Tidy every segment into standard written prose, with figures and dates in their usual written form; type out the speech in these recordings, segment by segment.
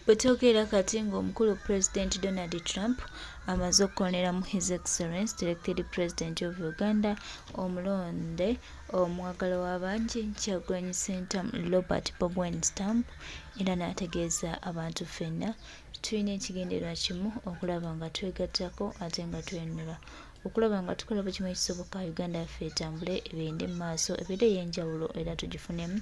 Bwetwogera kati ng'omukulu President Donald Trump amaze okukoleramu His Excellency the elected President of Uganda omulonde omwagala w'abangi Kyagulanyi Ssentamu Robert Bob Wine Stamp era n'ategeeza abantu ffenna tulina ekigendererwa kimu okulaba nga twegattako ate nga twenula okulaba nga tukola buli kimu ekisoboka Uganda yaffe etambule ebende mu maaso ebeere ey'enjawulo era tugifunemu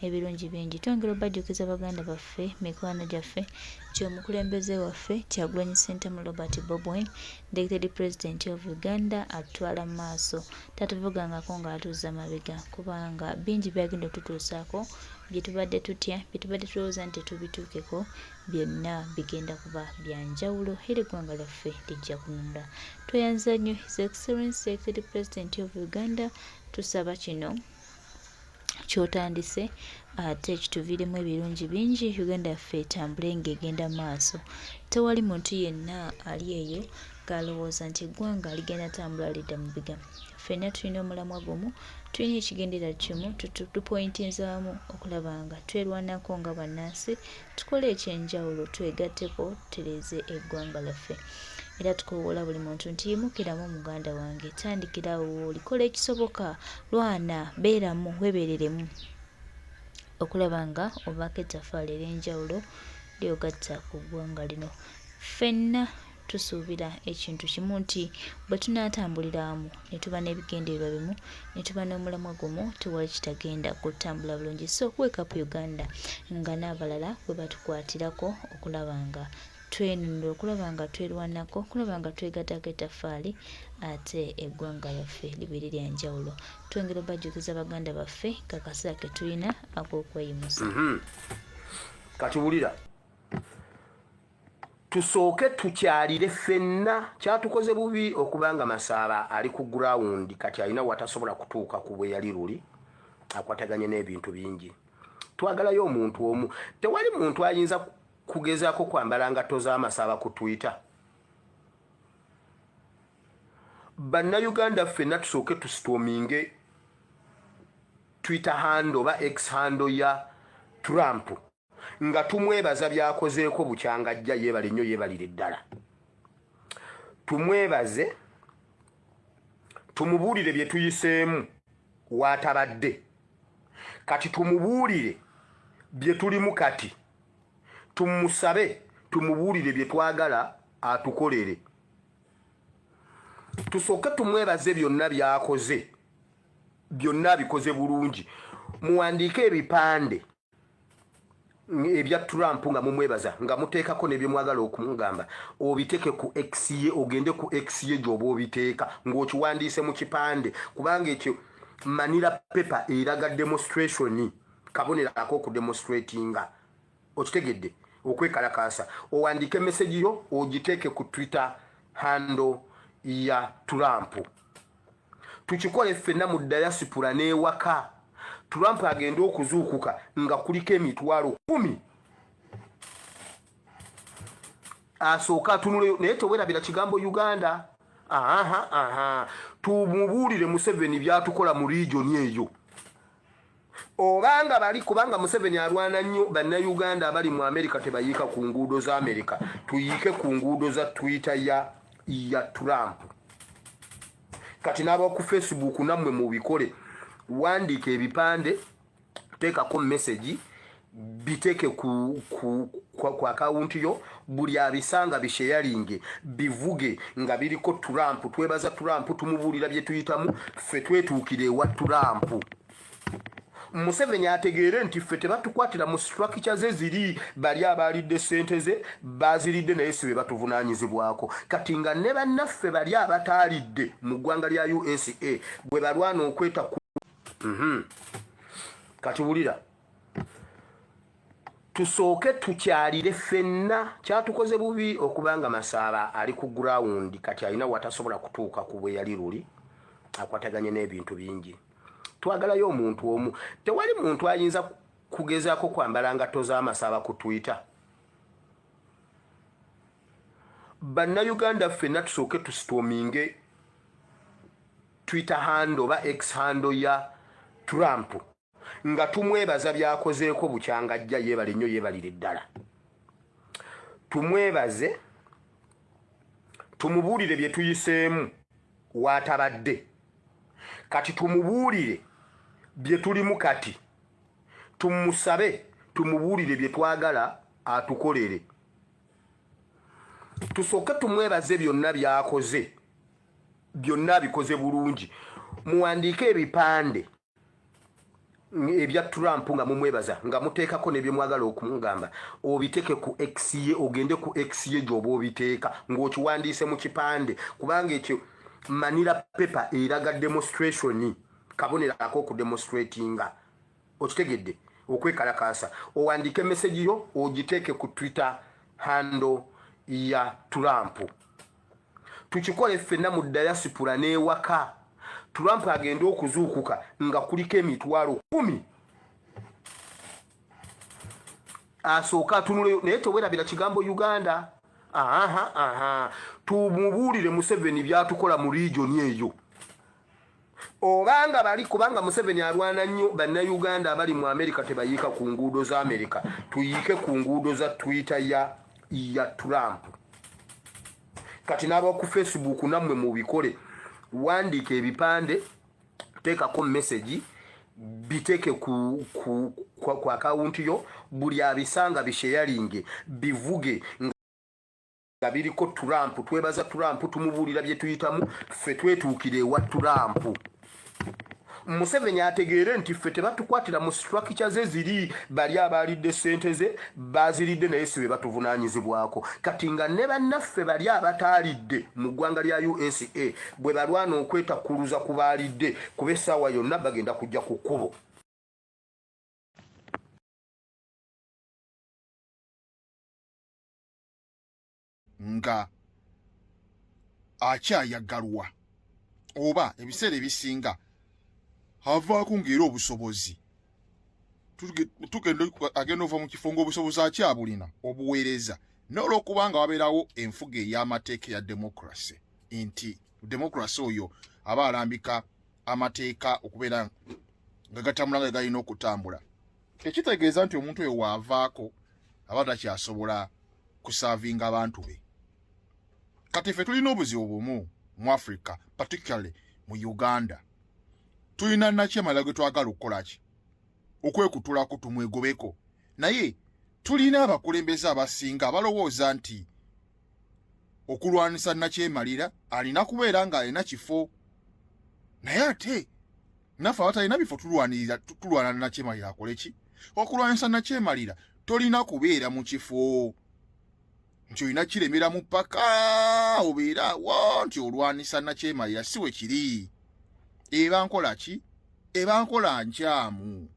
ebirungi bingi. Twongera obajjukiza baganda baffe mikwano gyaffe ky'omukulembeze waffe Kyagulanyi Ssentamu Robert Bob Wine the elected President of Uganda atutwala mu maaso tatuvugangako ng'atuuza mabega kubanga bingi byagenda okututuusaako bye tubadde tutya bye tubadde tulowooza nti tubituukeko byonna bigenda kuba byanjawulo era eggwanga lyaffe lijja kununula. Tweyanza nnyo His Excellency elected President of Uganda tusaba kino kyotandise ate kituviiremu ebirungi bingi Uganda yaffe etambule ng'egenda maaso. Tewali muntu yenna ali eyo ng'alowooza nti eggwanga ligenda tambula lidda mu biga. Ffenna tulina omulamwa gumu, tulina ekigendererwa kimu, tupointinze wamu okulaba nga twerwanako nga bannansi tukole ekyenjawulo twegatteko tutereeze eggwanga lyaffe. Era tukoowoola buli muntu nti yimukiramu muganda wange, tandikirawo wooli, kola ekisoboka, lwana, beeramu, weebereremu okulaba nga obaako ettaffaali ery'enjawulo lyogatta ku ggwanga lino. Ffenna tusuubira ekintu kimu nti bwe tunaatambulira wamu ne tuba n'ebigendererwa bimu ne tuba n'omulamwa gumu tewali kitagenda kutambula bulungi. So wake up Uganda nga n'abalala bwe batukwatirako okulaba nga twenunula okulaba nga twerwanako okulaba nga twegattako ettaffaali ate eggwanga lyaffe libeere lya njawulo. Twongera obajjukiza baganda baffe kakaseera ke tulina ak'okweyimusa. Katuwulira tusooke tukyalire ffenna kyatukoze bubi okubanga Masaaba ali ku ground kati alina watasobola kutuuka ku bwe yali luli akwataganye n'ebintu bingi. Twagalayo omuntu omu, tewali muntu ayinza kugezaako kwambala ngatto za Masaaba ku Twitter. Bannayuganda ffenna tusooke tusitoominge Twitter handle oba X handle ya Trump nga tumwebaza byakozeeko bukyanga ajja yeebale nnyo yeebalire ddala. Tumwebaze tumubuulire bye tuyiseemu waatabadde kati tumubuulire bye tulimu kati tumusabe tumubuulire bye twagala atukolere. Tusooke tumwebaze byonna byakoze byonna bikoze bulungi. Muwandiike ebipande ebya Trump nga mumwebaza nga muteekako n'ebyo mwagala okumugamba obiteeke ku X ye, ogende ku X ye gy'oba obiteeka ng'okiwandiise mu kipande kubanga ekyo manira paper eraga demonstration kabonerako okudemonstratinga okitegedde okwekalakaasa. Owandiike message yo ogiteeke ku Twitter handle ya Trump. Tukikole ffenna mu diaspora n'ewaka Trump agenda okuzuukuka nga kuliko emitwalo 10 asooka atunule naye tewerabira kigambo Uganda. Tumubuulire Museveni byatukola mu region eyo obanga bali kubanga Museveni alwana nnyo bannayuganda abali mu Amerika tebayiika ku nguudo za Amerika, tuyiike ku nguudo za Twitter ya Trump. Kati n'aba ku Facebook nammwe mubikole, wandiika ebipande teekako message biteeke ku account yo, buli abisanga bisharinge bivuge nga biriko Trump. Twebaza Trump, tumubuulira bye tuyitamu, ffe twetuukire ewa Trump. Museveni ategeere nti ffe tebatukwatira mu structure ze ziri bali abalidde ssente ze baziridde naye si be batuvunaanyizibwako. Kati nga ne bannaffe bali abataalidde mu ggwanga lya USA bwe balwana okweta ku Kati wulira tusooke tukyalire ffenna kyatukoze bubi okubanga Masaaba ali ku ground kati alina watasobola kutuuka ku bwe yali luli akwataganye n'ebintu bingi. Twagalayo omuntu omu, tewali muntu ayinza kugezaako kwambala ngatto za Masaaba ku Twitter. Bannayuganda ffenna tusooke tusitoominge Twitter handle oba X handle ya Trump nga tumwebaza byakozeeko bukyanga ajja yeebale nnyo yeebalire ddala. tumwebaze tumubuulire bye tuyiseemu waatabadde kati tumubuulire bye tulimu kati tumusabe tumubuulire bye twagala atukolere tusooke tumwebaze byonna byakoze byonna bikoze bulungi muwandiike ebipande ebya Trump nga mumwebaza nga muteekako nebye mwagala okumugamba obiteke ku X ye ogende ku X ye gy'oba obiteeka ng'okiwandiise mu kipande kubanga ekyo manila paper eraga demonstration kabonera ako demonstratinga okitegedde okwekalakasa owandiike message yo ogiteeke ku Twitter handle ya Trump tukikole ffenna mu diaspora n'ewaka Trump agenda okuzuukuka nga kuliko emitwalo 10 asooka atunule naye tewerabira kigambo Uganda tumubuulire Museveni byatukola mu region eyo obanga bali kubanga Museveni alwana nnyo bannayuganda abali mu Amerika tebayiika ku nguudo za Amerika tuyiike ku nguudo za Twitter ya Trump kati n'aba ku Facebook nammwe mubikole wandike ebipande teekako message biteke ku account yo buli abisanga bisharinge bivuge nga biriko Trump twebaza Trump tumubuulira bye tuyitamu ffe twetuukire wa Trump Museveni ategeere nti ffe tebatukwatira mu structures eziri bali abalidde ssente ze baziridde naye si be batuvunaanyizibwako kati nga ne bannaffe bali abataalidde mu ggwanga lya USA bwe balwana okwetakkuluza ku baalidde kuba essaawa yonna bagenda kujja ku kkubo nga akyayagalwa oba ebiseera ebisinga havaako ng'era obusobozi agenda ova mu kifo ng'obusobozi akyabulina obuweereza n'olwokubanga wabeerawo enfuga ey'amateeka ya demokrasi nti demokrasi oyo aba alambika amateeka okubeera nga gatambula nga galina okutambula ekitegeeza nti omuntu oyo waavaako aba takyasobola kusaavinga abantu be kati ffe tulina obuzibu bumu mu Africa particularly mu Uganda tulina nakyemalira gwe twagala okukola ki okwekutulako tumwegobeko naye tulina abakulembeze abasinga abalowooza nti okulwanisa nakyemalira alina kubeera ng'alina kifo naye ate naffe abatalina bifo tulwana nakyemalira akole ki okulwanisa nakyemalira tolina kubeera mu kifo nti olina kiremera mu ppaka obeera wo nti olwanisa nakyemalira si we kiri eba nkola ki eba nkola nkyamu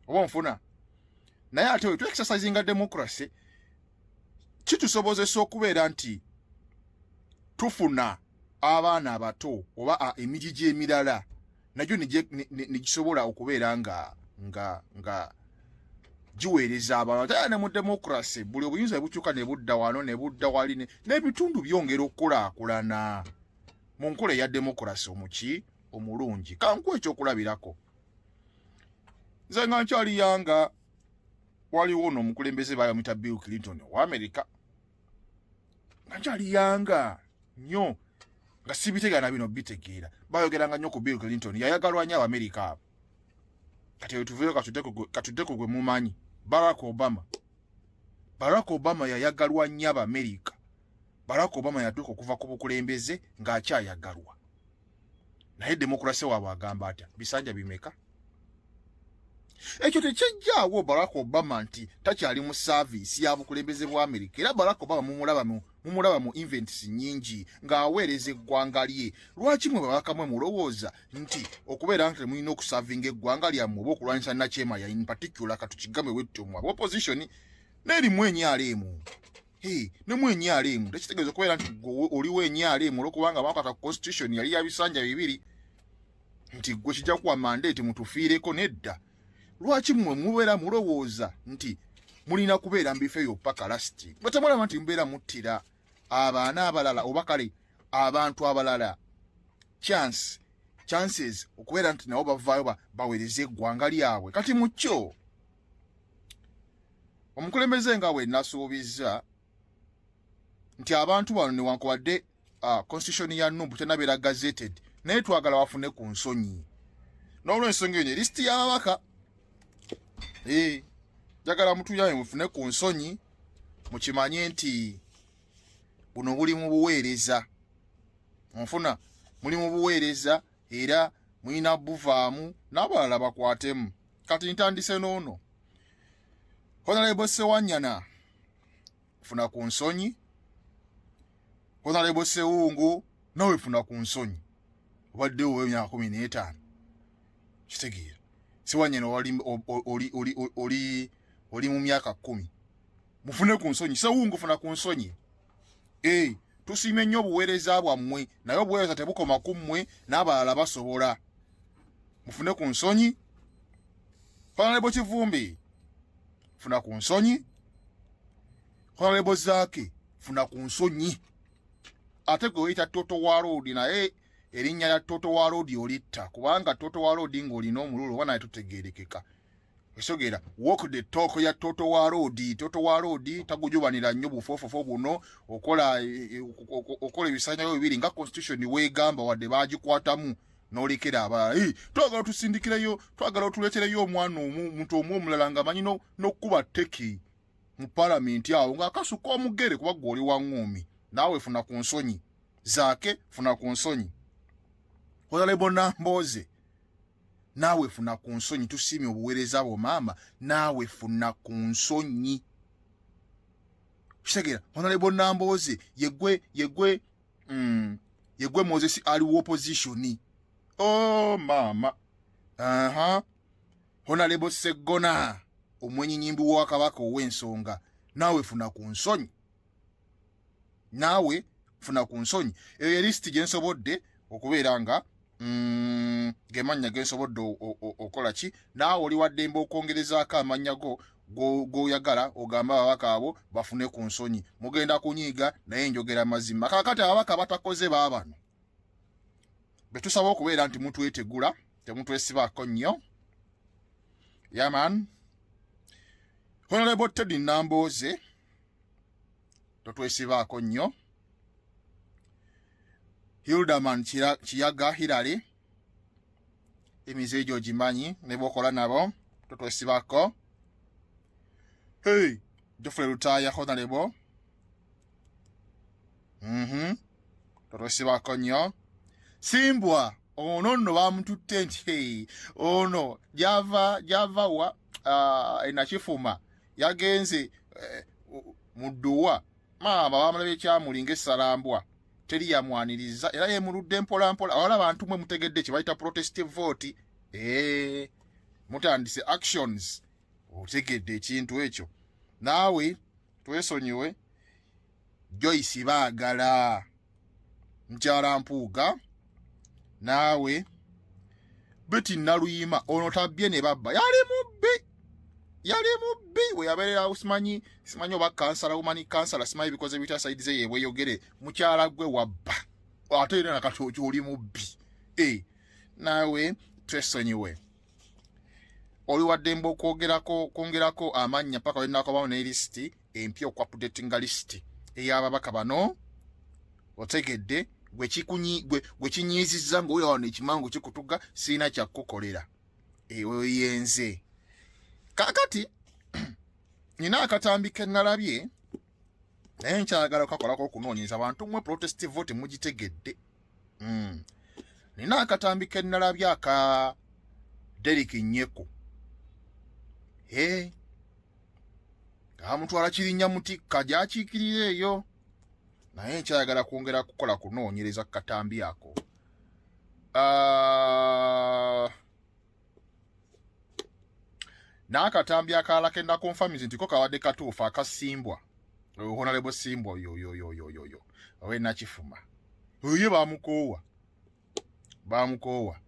oba nfuna naye ate we tu-exercisinga democracy kitusobozesa okubeera nti tufuna abaana abato oba emigigi emirala nagyo negisobola okubeera nga giweereza abantu ate ne mu democracy buli obuyinza bukyuka ne budda wano ne budda wali n'ebitundu byongera okukulaakulana mu nkola eya democracy omuki omulungi kanku ekyokulabirako nze nga nkyali yanga waliwo n'omukulembeze bayamuyita Bill Clinton wa America nga nkyali yanga nnyo nga sibitegeera bino bitegeera bayogeranga nnyo ku Bill Clinton yayagalwa nnyo Abamerica abo kati wetuveyo katuddeko gwe mumanyi Barack Obama yayagalwa nnyo Abamerica Barack Obama yatuuka okuva ku bukulembeze ng'akyayagalwa naye demokrasi waabwe agamba atya bisanja bimeka ekyo tekyejjaawo Barack Obama nti takyali mu saavisi ya bukulembeze bwa Amerika era Barack Obama mumulaba mu events nnyingi ng'aweereza eggwanga lye lwaki mwe babakamwe mulowooza nti okubeera nti mulina okusaavinga eggwanga lyammwe oba okulwanyisa nakyemalira in particular katukigambe wettu mu opposition n'erimu enyaaleemu nemu enyaaleemu tekitegeeza okubeera nti oliwo enyaaleemu olwokubanga bakwata ku constitution yali ya bisanja bibiri nti gwe kijja kuwa mandate mutufiireko nedda lwaki mmwe mubeera mulowooza nti mulina kubeera mbifo eyo paka lasti bwe temulaba nti mubeera muttira abaana abalala oba kale abantu abalala chances okubeera nti nabo bavaayo baweereze eggwanga lyabwe kati mu kyo omukulembeze nga bwe nasuubiza nti abantu bano newankubadde constitution ya Nuupu tenabeera gazetted naye twagala wafune ku nsonyi n'olw'ensonga eyo lisiti y'ababaka njagala mutuyaye mufune ku nsonyi mukimanye nti buno buli mu buweereza onfuna muli mu buweereza era mulina buvaamu n'abalala bakwatemu kati ntandise n'ono Honorable Sewanyana funa ku nsonyi Honorable Sewungu nawe funa ku nsonyi obadde ow'emyaka 15 kitegeera Sewanyana oli mu myaka 10 mufune ku nsonyi Sewungu funa ku nsonyi tusiime nnyo obuweereza bwammwe naye obuweereza tebukoma ku mmwe n'abalala basobola mufune ku nsonyi Honorable Kivumbi funa ku nsonyi Honorable Zaake funa ku nsonyi ate gwe oyita Toto wa Road naye erinnya lya Toto wa Road olitta kubanga Toto wa Road ng'olina omululu oba naye tutegeerekeka esogera walk the talk ya Toto wa Road tagujubanira nnyo bufoofofo buno okola ebisaanyayo bibiri nga constitution weegamba wadde baagikwatamu n'olekera abalala twagala tusindikireyo twagala otuleetereyo omwana omuntu omulala nga manyi n'okkuba teki mu palamenti awo ng'akasuka omugere kuba gwe oli wa Ngumi naawe funa ku nsonyi Zaake funa ku nsonyi Honorable Nambooze naawe funa ku nsonyi tusiimye obuweereza bwo maama naawe funa ku nsonyi kitegeera Honorable Nambooze yegwe Moses ali wa opposition maama Honorable Segona omwenyinyimbi wa Kabaka ow'ensonga naawe funa ku nsonyi eyo lisiti gye nsobodde okubeera nga gemanya gensobodde okola ki naawe oli waddembe okwongerezaako amannya g'oyagala ogamba ababaka abo bafune ku nsonyi mugenda kunyiiga naye njogera mazima kaakati ababaka batakoze baabano betusaba okubeera nti mutwetegula temutwesibaako nnyo yaman Honorable Teddy Nambooze totwesibaako nnyo Hildaman Kiyaga Hilary emize egyo gimanyi ne bwokola nabo totwesibako Geoffrey Lutaaya Honorable totwesibako nnyo Simbwa ono nno bamututte nti ono gyava wa enakifuma yagenze mu dduwa maama bamulabye ekyamulinga essalambwa teri yamwaniriza era yemuludde mpolampola awala abantu mwe mutegedde kye bayita protestive vote mutandise actions otegedde ekintu ekyo naawe twesonyiwe Joyce Baagala Mukyala Mpuuga naawe Betty Naluyima ono tabbye ne babba yali mubbi we yabeerera simanyi oba kansala umani kansala simanyi bikoze bitya saidize yebweyogere mukyala gwe wabba ate era nakati oli mubbi naawe twesonyiwe oli waddembe okwongerako amannya paka wenakobawo ne lisiti empya okwapudetinga lisiti ey'ababaka bano otegedde gwe kinyiizizza ng'oyo wano ekimangu kikutuga siina kyakukolera weyenze kakati nina akatambi ke nalabye naye nkyagala okakolako okunoonyeza abantu mmwe protestive vote mugitegedde nina akatambi ke nalabye aka Derek Nyeko amutwala kirinnya mutikka gyakiikirira eyo naye nkyayagala kwongera kukola kunoonyereza ku katambi ako n'akatambi akalala kenda konfamizi nti ko kawadde katuufu akasimbwa Honorable Simbwa oyo owe Nakifuma oyo bamukoowa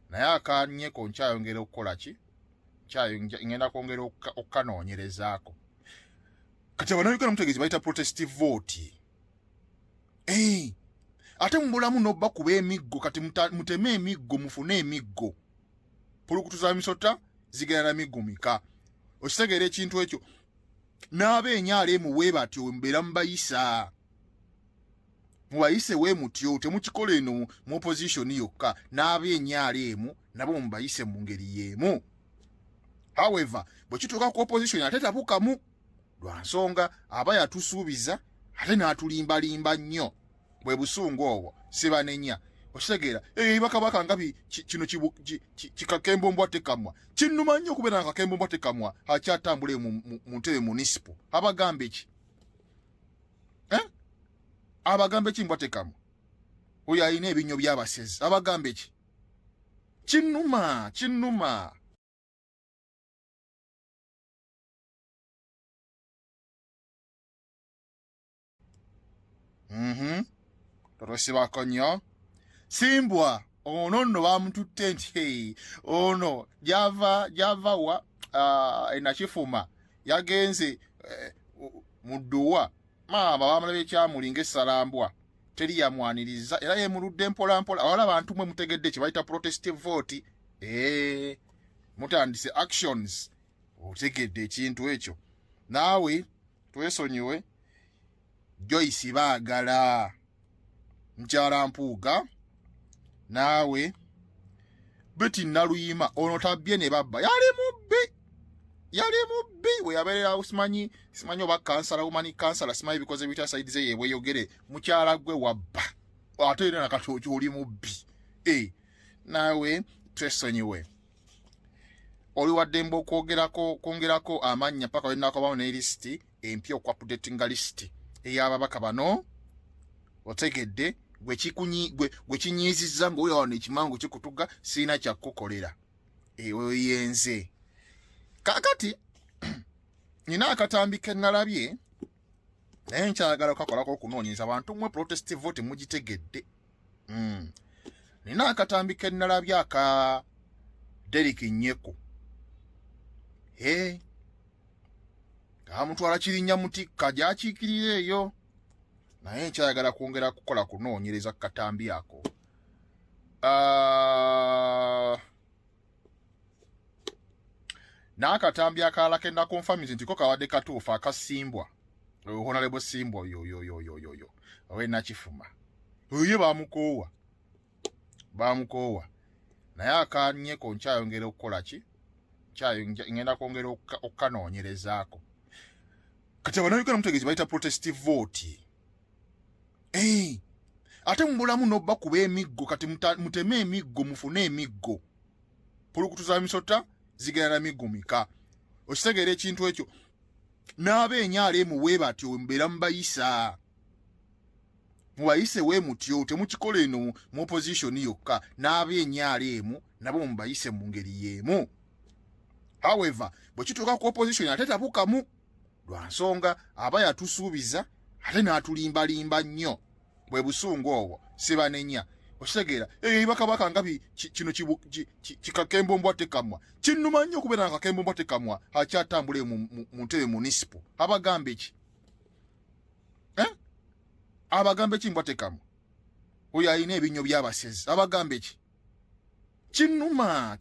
naye akanyeko nkyayongera okukola ki ngenda kwongera okukanoonyerezaako kati abannayuganda mutegeezi bayita protestive vote ate mubulamu n'obba kuba emiggo kati muteme emiggo mufune emiggo pulukutu za misota zigenda na miggo mika okitegeera ekintu ekyo n'abeenyaala emuwe batyo mbeera mubayisa mubayise we mutyo temukikola eno mu opposition yokka n'ab'enyaala emu nabo mubayise mu ngeri y'emu. However bwe kituuka ku opposition ate tabukamu lwa nsonga aba yatusuubiza ate n'atulimbalimba nnyo bwe busungu obwo sibanenya. Okitegeera bakabaka nga kino kikakembombwa tekamwa kinnuma nnyo okubeera nga kakembombwa tekamwa akyatambule mu ntebe municipal. Abagamba eki abagamba eki mbwa tekamwa oyo alina ebinnyo by'abasezi abagamba eki kinnuma. Totosibako nnyo Simbwa ono nno bamututte nti ono java wa enakifuma yagenze mudduwa maama bamulaba ekyamulinga essalambwa teri yamwaniriza era yemuludde mpolampola. Awala abantu mwe mutegedde kye bayita protestive vote mutandise actions otegedde ekintu ekyo. Naawe twesonyiwe Joyce baagala Mukyala Mpuuga naawe Betty Naluyima ono tabbye ne babba yali mubbi we yabeerera simanyi oba kansala umani kansala simanyi bikoze bita side ze yewe yogere mukyala gwe wabba ate era nakatoki oli mubbi. Naawe twesonyiwe oli waddembe kwongerako amannya paka wenakabawo ne listi empya okwapudetinga listi ey'ababaka bano otegedde gwe kinyiizizza ng'oyo wano ekimangu kikutuga siina kyakukolera weyenze. Kakati nina akatambi ke nalabye naye nkyagala okakolako okunoonyereza abantu mwe protestive vote mugitegedde. Nina akatambi ke nalabye aka Derek Nyeko amutwala kirinnya mutikka gyakiikirira eyo naye nkyayagala kwongera kukola kunoonyereza katambi ako. N'akatambi akalala kenda confirmize nti ko kawadde katuufu akasimbwa honorable Simbwa oyo owe Nakifuma oyo bamukoowa naye akanyeko nkyayongera okukola ki ngenda kwongera okukanoonyerezaako. Kati abanayuganda mutegeezi bayita protestive vote. Ate mubulamu n'obba kuba emiggo kati muteme emiggo mufune emiggo pulukutu za misota zigenda na miggo mika. Okitegeera ekintu ekyo n'ab'enyaala emu we batyo mbeera mubayise we mutyo temukikola eno mu opposition yokka n'ab'enyaala emu nabo mubayise mu ngeri y'emu. However bwe kituuka ku opposition ate tabukamu lwa nsonga aba yatusuubiza ate n'atulimbalimba nnyo bwe busungu obwo sibanenya. Okitegeera bakabaka nga kino kikakembombwa tekamwa kinnuma nnyo okubeera nga kakembombwa tekamwa akyatambule mu ntebe municipal. Abagamba eki abagamba eki mbwa tekamwa oyo alina ebinnyo by'abasezi abagamba eki kinnuma.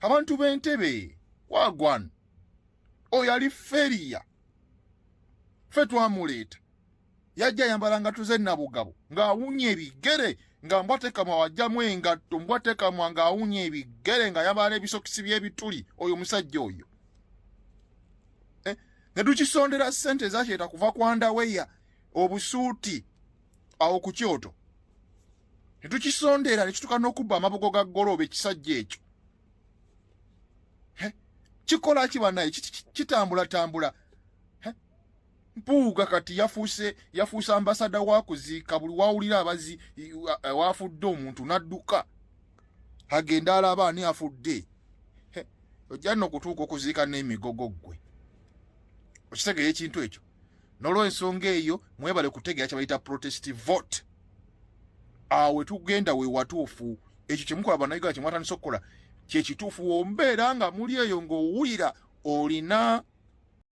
Abantu b'entebe wagwan oyo ali feriya ffe twamuleeta yajja yambalanga tuze nabugabo ng'awunya ebigere nga mbwatekamwa wajjamu engatto mbwatekamwa ng'awunya ebigere nga yambala n'ebisokisi by'ebituli oyo musajja oyo. Ne tukisondera ssente ezakyeta kuva ku Underwear obusuuti awo ku Kyoto ne tukisondera ne kituuka n'okubba amabugo ga goloba ekisajja ekyo. Kikola ki bannaye kitambulatambula. Mpuuga kati yafuuse ambasada wa kuziika buli wawulira abazi wafudde omuntu n'adduka agenda alaba ani afudde ojja nno okutuuka okuziika n'emigogo ggwe. Okitegeera ekintu ekyo n'olw'ensonga eyo mwebale kutegeera kye bayita protestive vote. Awe tugenda we watuufu ekyo kye mukola bannayuganda kye mwatandise okukola kye kituufu wombeera nga muli eyo ng'owulira olina